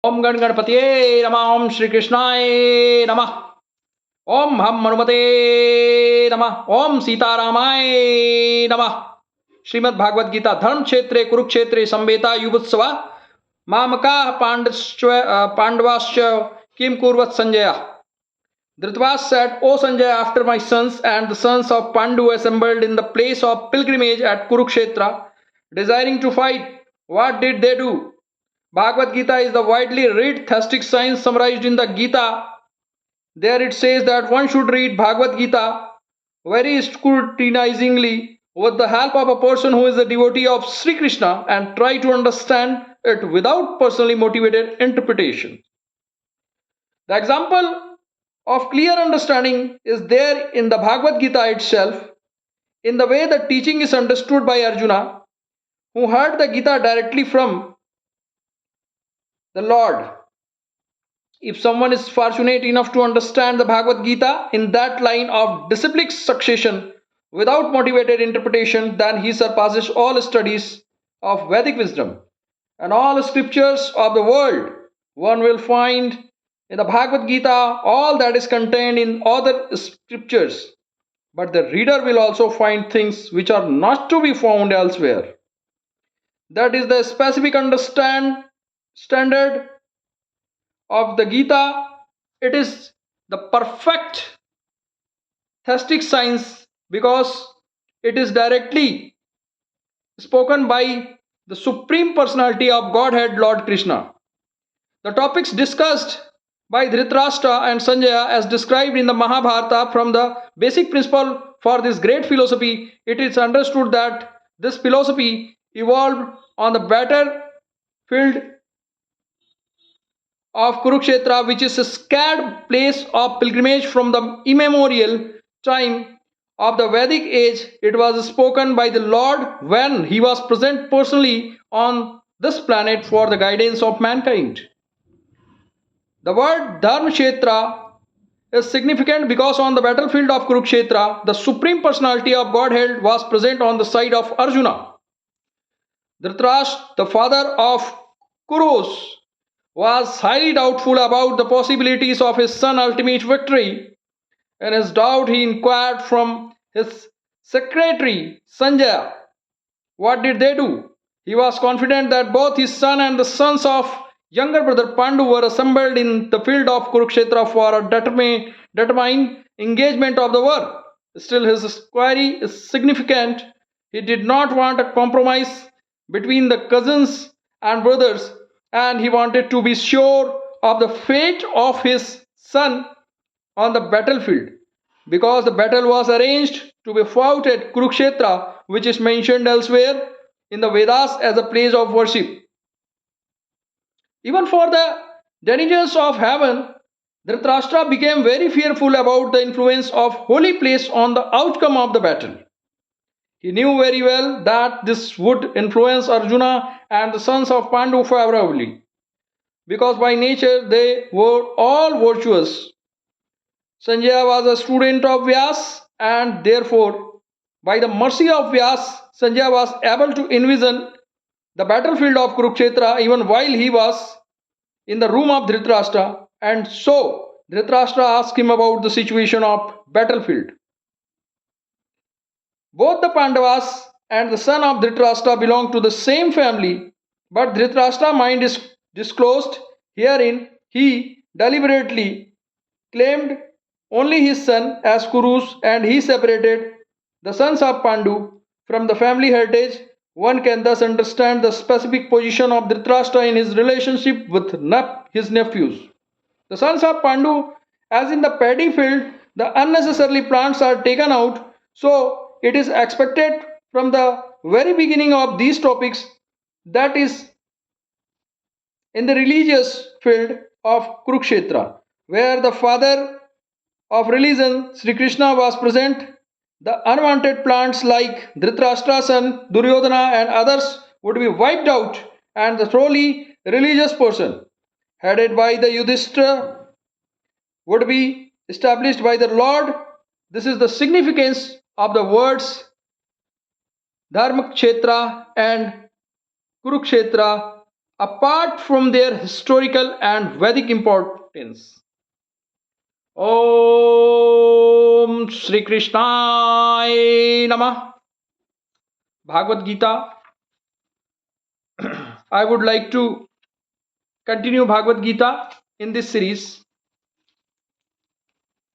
ओम गण गणपतिये नमः। ओम श्री कृष्णाय नमः। ओम हम हनुमते नमः। ओम सीतारामाय नमः। श्रीमद् भागवत गीता धर्म क्षेत्रे कुरुक्षेत्रे संवेता युवत्सवा मामकाः पांडवाश्च किम कुर्वत् Sanjay. Dhritarashtra said, O Sanjay, after my sons and the sons of Pandu assembled in the place of pilgrimage at Kurukshetra, desiring to fight, what did they do? Bhagavad Gita is the widely read theistic science summarized in the Gita. There it says that one should read Bhagavad Gita very scrutinizingly with the help of a person who is a devotee of Sri Krishna and try to understand it without personally motivated interpretation. The example of clear understanding is there in the Bhagavad Gita itself, in the way the teaching is understood by Arjuna, who heard the Gita directly from the Lord. If someone is fortunate enough to understand the Bhagavad Gita in that line of disciplic succession without motivated interpretation, then he surpasses all studies of Vedic wisdom and all scriptures of the world. One will find in the Bhagavad Gita all that is contained in other scriptures, but the reader will also find things which are not to be found elsewhere. That is the specific standard of the Gita. It is the perfect theistic science because it is directly spoken by the Supreme Personality of Godhead, Lord Krishna. The topics discussed by Dhritarashtra and Sanjaya as described in the Mahabharata from the basic principle for this great philosophy, it is understood that this philosophy evolved on the battlefield of Kurukshetra, which is a scared place of pilgrimage from the immemorial time of the Vedic age. It was spoken by the Lord when he was present personally on this planet for the guidance of mankind. The word Dharmkshetra is significant because on the battlefield of Kurukshetra, the Supreme Personality of Godhead was present on the side of Arjuna. Dhritarashtra, the father of Kurus, was highly doubtful about the possibilities of his son's ultimate victory. In his doubt, he inquired from his secretary Sanjaya, what did they do? He was confident that both his son and the sons of younger brother Pandu were assembled in the field of Kurukshetra for a determined engagement of the war. Still, his query is significant. He did not want a compromise between the cousins and brothers, and he wanted to be sure of the fate of his son on the battlefield because the battle was arranged to be fought at Kurukshetra, which is mentioned elsewhere in the Vedas as a place of worship. Even for the denizens of heaven, Dhritarashtra became very fearful about the influence of holy place on the outcome of the battle. He knew very well that this would influence Arjuna and the sons of Pandu favorably, because by nature they were all virtuous. Sanjaya was a student of Vyas, and therefore, by the mercy of Vyas, Sanjaya was able to envision the battlefield of Kurukshetra even while he was in the room of Dhritarashtra, and so Dhritarashtra asked him about the situation of battlefield. Both the Pandavas and the son of Dhritarashtra belong to the same family, but Dhritarashtra's mind is disclosed herein. He deliberately claimed only his son as Kurus, and he separated the sons of Pandu from the family heritage. One can thus understand the specific position of Dhritarashtra in his relationship with his nephews. The sons of Pandu, as in the paddy field, the unnecessary plants are taken out, so it is expected from the very beginning of these topics, that is, in the religious field of Kurukshetra, where the father of religion, Sri Krishna, was present, the unwanted plants like Dhritarashtra's son, Duryodhana, and others would be wiped out, and the truly religious person, headed by the Yudhishthira, would be established by the Lord. This is the significance of the words Dharmakshetra and Kurukshetra apart from their historical and Vedic importance. Om Shri Krishna Namah. Bhagavad Gita. I would like to continue Bhagavad Gita in this series.